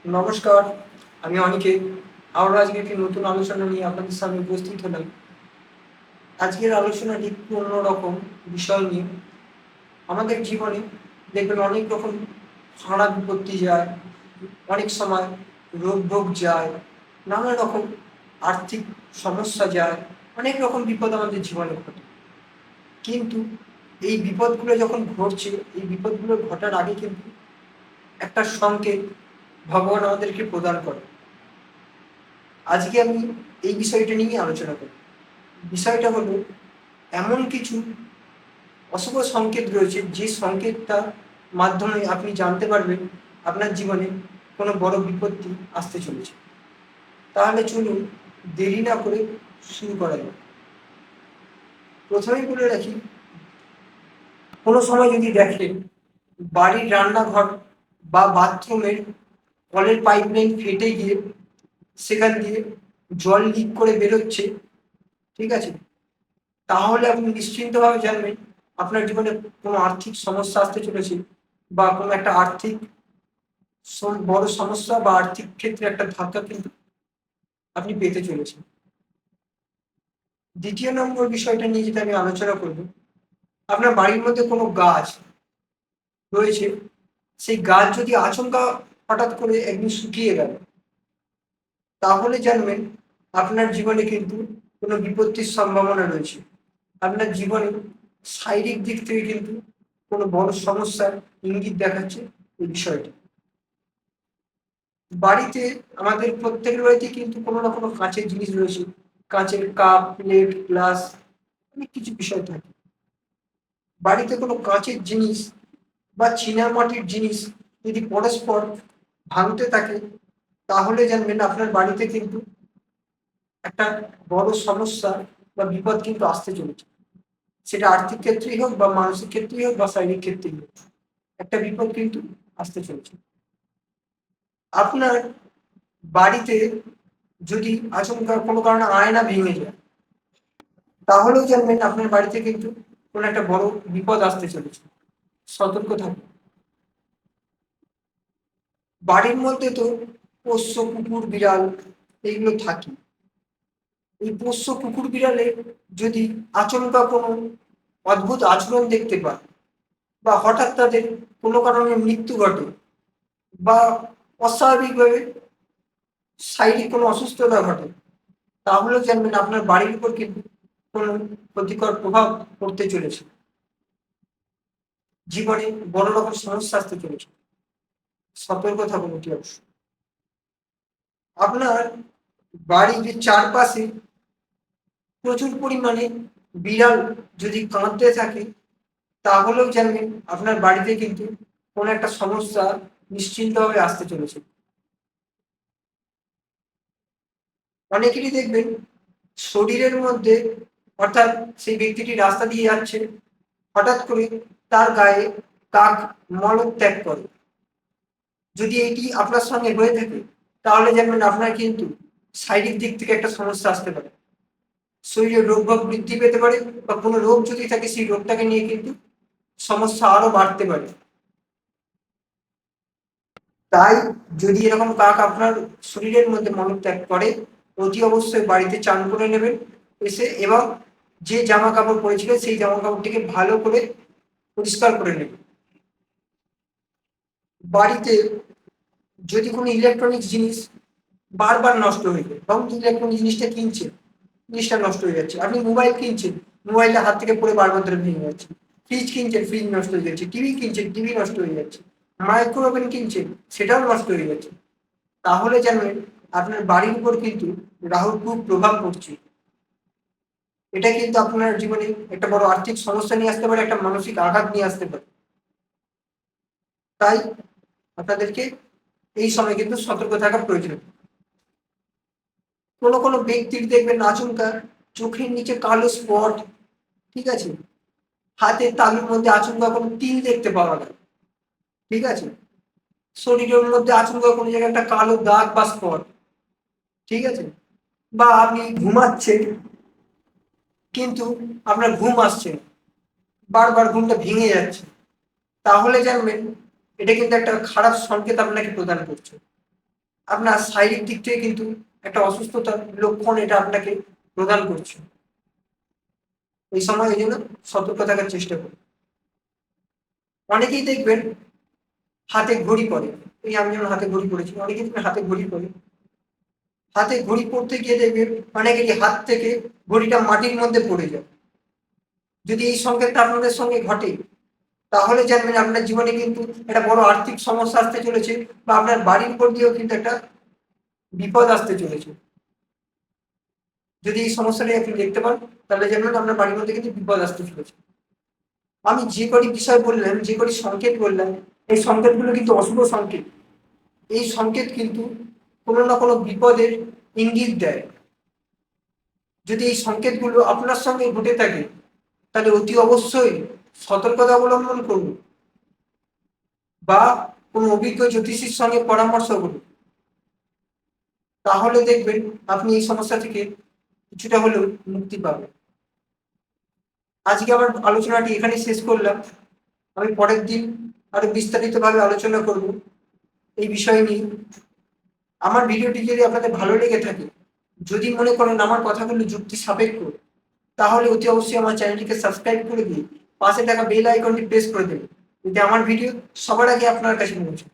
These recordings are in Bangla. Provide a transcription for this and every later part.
নমস্কার, আমি অনিকেত। আমরা আজকে একটি নতুন আলোচনা নিয়ে আপনাদের সামনে উপস্থিত হলাম। আজকের আলোচনাটি একটু অন্যরকম বিষয় নিয়ে। আমাদের জীবনে দেখবেন অনেক রকম খারাপ বিপত্তি যায়, অনেক সময় রোগ ভোগ যায়, নানা রকম আর্থিক সমস্যা যায়, অনেক রকম বিপদ আমাদের জীবনে ঘটে। কিন্তু এই বিপদগুলো যখন ঘটছে, এই বিপদগুলো ঘটার আগে কিন্তু একটা সংকেত ভগবান আমাদেরকে প্রদান করে। আজকে আমি এই বিষয়টা নিয়ে আলোচনা করব। বিষয়টা হলো, এমন কিছু অশুভ সংকেত রয়েছে যে সংকেতটা মাধ্যমে আপনি জানতে পারবেন আপনার জীবনে কোনো বড় বিপত্তি আসতে চলেছে। তাহলে চলুন দেরি না করে শুরু করা যাক। প্রথমেই বলে রাখি, কোনো সময় যদি দেখেন বাড়ির রান্নাঘর বা বাথরুমের কলের পাইপলাইন ফেটে গিয়ে সেখান দিয়ে জল লিক করে বেরোচ্ছে, ঠিক আছে, তাহলে আপনি নিশ্চিন্তভাবে জানবেন আপনার জীবনে কোনো আর্থিক সমস্যা আসতে চলেছে, বা কোনো একটা আর্থিক বড় সমস্যা বা আর্থিক ক্ষেত্রে একটা ধাক্কা কিন্তু আপনি পেতে চলেছেন। দ্বিতীয় নম্বর বিষয়টা নিয়ে যেটা আমি আলোচনা করব, আপনার বাড়ির মধ্যে কোনো গাছ রয়েছে, সেই গাছ যদি আচমকা হঠাৎ করে একদিন শুকিয়ে গেল, তাহলে জানবেন আপনার জীবনে কিন্তু কোনো বিপত্তির সম্ভাবনা রয়েছে। আপনার জীবনে শারীরিক দিক থেকে কিন্তু কোনো বড় সমস্যার ইঙ্গিত দেখাচ্ছে এই বিষয়টি। বাড়িতে আমাদের প্রত্যেকের বাড়িতে কিন্তু কোনো না কোনো কাঁচের জিনিস রয়েছে। কাঁচের কাপ, প্লেট, গ্লাস, অনেক কিছু বিষয় থাকে। বাড়িতে কোনো কাঁচের জিনিস বা চীনামাটির জিনিস যদি পরস্পর ভাঙতে থাকে, তাহলে জানবেন আপনার বাড়িতে কিন্তু একটা বড় সমস্যা বা বিপদ কিন্তু আসতে চলেছে। সেটা আর্থিক ক্ষেত্রেই হোক, বা মানসিক ক্ষেত্রেই হোক, বা শারীরিক ক্ষেত্রেই হোক, একটা বিপদ কিন্তু আসতে চলেছে। আপনার বাড়িতে যদি আচমকা কোনো কারণে আয়না ভেঙে যায়, তাহলেও জানবেন আপনার বাড়িতে কিন্তু কোনো একটা বড় বিপদ আসতে চলেছে। সতর্ক থাকুন। বাড়ির মধ্যে তো পোষ্য কুকুর বিড়াল এইগুলো থাকে। এই পোষ্য কুকুর বিড়ালে যদি আচমকা কোনো অদ্ভুত আচরণ দেখতে পান, বা হঠাৎ তাদের কোনো কারণে মৃত্যু ঘটে, বা অস্বাভাবিকভাবে শারীরিক কোনো অসুস্থতা ঘটে, তাহলেও জানবেন আপনার বাড়ির উপর কিন্তু কোনো ক্ষতিকর প্রভাব পড়তে চলেছে। জীবনে বড় রকম সমস্যা আসতে চলেছে। সতর্ক থাকুন অতি অবশ্যই। আপনার বাড়ির চারপাশে প্রচুর পরিমাণে বিড়াল যদি কাঁদতে থাকে, তাহলেও জানবেন আপনার বাড়িতে কিন্তু কোনো একটা সমস্যা নিশ্চিন্তভাবে আসতে চলেছে। অনেকেরই দেখবেন শরীরের মধ্যে, অর্থাৎ সেই ব্যক্তিটি রাস্তা দিয়ে যাচ্ছে, হঠাৎ করে তার গায়ে কাক মলত্যাগ করে। যদি এটি আপনার সঙ্গে হয়ে থাকে, তাহলে জানবেন আপনার কিন্তু শারীরিক দিক থেকে একটা সমস্যা আসতে পারে। শরীরে রোগ বৃদ্ধি পেতে পারে, বা কোনো রোগ যদি থাকে সেই রোগটাকে নিয়ে কিন্তু সমস্যা আরো বাড়তে পারে। তাই যদি এরকম কাক আপনার শরীরের মধ্যে মলত্যাগ করে, অতি অবশ্যই বাড়িতে চান করে নেবেন এসে, এবং যে জামা কাপড় পরেছিলেন সেই জামা কাপড়টিকে ভালো করে পরিষ্কার করে নেবেন। বাড়িতে যদি কোনো ইলেকট্রনিক্স জিনিস বারবার নষ্ট হয়ে যায়, তখন ইলেকট্রনিক জিনিসটা কিনছেন, জিনিসটা নষ্ট হয়ে যাচ্ছে। আপনি মোবাইল কিনছেন, মোবাইলটা হাত থেকে পড়ে বারবার ধরে ভেঙে যাচ্ছে। ফ্রিজ কিনছেন, ফ্রিজ নষ্ট হয়ে যাচ্ছে। টিভি কিনছেন, টিভি নষ্ট হয়ে যাচ্ছে। মাইক্রো ওভেন কিনছেন, সেটাও নষ্ট হয়ে যাচ্ছে। তাহলে জানবেন আপনার বাড়ির উপর কিন্তু রাহুর খুব প্রভাব পড়ছে। এটা কিন্তু আপনার জীবনে একটা বড় আর্থিক সমস্যা নিয়ে আসতে পারে, একটা মানসিক আঘাত নিয়ে আসতে পারে। তাই আপনাদেরকে এই সময় কিন্তু সতর্ক থাকা প্রয়োজন। কোনো কোনো ব্যক্তির দেখবেন আচমকা চোখের নিচে কালো স্পট, ঠিক আছে, হাতের তালুর মধ্যে আচমকা কোনো তিল দেখতে পাওয়া যায়, ঠিক আছে, শরীরের মধ্যে আচমকা কোনো জায়গায় একটা কালো দাগ বা স্পট, ঠিক আছে, বা আপনি ঘুমাচ্ছেন কিন্তু আপনার ঘুম আসছে না, বারবার ঘুমটা ভেঙে যাচ্ছে, তাহলে জানবেন এটা কিন্তু একটা খারাপ সংকেত আপনাকে প্রদান করছে। আপনার শারীরিক দিক থেকে কিন্তু একটা অসুস্থতার লক্ষণ এটা আপনাকে প্রদান করছে। এই সময় এই জন্য সতর্ক থাকার চেষ্টা করুন। অনেকেই দেখবেন হাতে ঘড়ি পরে, এই আমি যেমন হাতে ঘড়ি পরেছি, অনেকেই দেখবেন হাতে ঘড়ি পরে, হাতে ঘড়ি পরতে গিয়ে দেখবেন অনেকেরই হাত থেকে ঘড়িটা মাটির মধ্যে পড়ে যায়। যদি এই সংকেতটা আপনাদের সঙ্গে ঘটে তাহলে জানবেন আপনার জীবনে কিন্তু একটা বড় আর্থিক সমস্যা আসতে চলেছে, বা আপনার বাড়ির উপর দিয়েও কিন্তু একটা বিপদ আসতে চলেছে। যদি এই সমস্যাটি আপনি দেখতে পান তাহলে জানবেন আপনার বাড়ির মধ্যে কিন্তু বিপদ আসতে চলেছে। আমি যে কটি বিষয় বললাম, যে কটি সংকেত বললাম, এই সংকেতগুলো কিন্তু অশুভ সংকেত। এই সংকেত কিন্তু কোনো না কোনো বিপদের ইঙ্গিত দেয়। যদি এই সংকেতগুলো আপনার সঙ্গে ঘটে থাকে তাহলে অতি অবশ্যই সতর্কতা অবলম্বন করুন, বা কোনো অভিজ্ঞ জ্যোতিষীর সঙ্গে পরামর্শ করুন। তাহলে দেখবেন আপনি এই সমস্যা থেকে কিছুটা হলেও মুক্তি পাবেন। আজকে আমার আলোচনাটি এখানেই শেষ করলাম। আমি পরের দিন আরো বিস্তারিতভাবে আলোচনা করব এই বিষয় নিয়ে। আমার ভিডিওটি যদি আপনাদের ভালো লেগে থাকে, যদি মনে করেন আমার কথাগুলো যুক্তি সাপেক্ষ, তাহলে অতি অবশ্যই আমার চ্যানেলটিকে সাবস্ক্রাইব করে দিয়ে পাশে থাকা বেল আইকনটি প্রেস করে দেবেন, যাতে আমার ভিডিও সবার আগে আপনার কাছে পৌঁছে।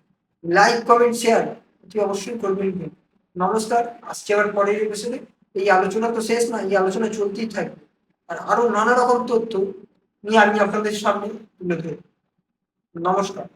লাইক, কমেন্ট, শেয়ার অতি অবশ্যই করবেন। নমস্কার, আসছে আবার পরের এপিসোডে। এই আলোচনা তো শেষ না, এই আলোচনা চলতেই থাকবে, আর আরো নানা রকম তথ্য নিয়ে আমি আপনাদের সামনে তুলে ধরব। নমস্কার।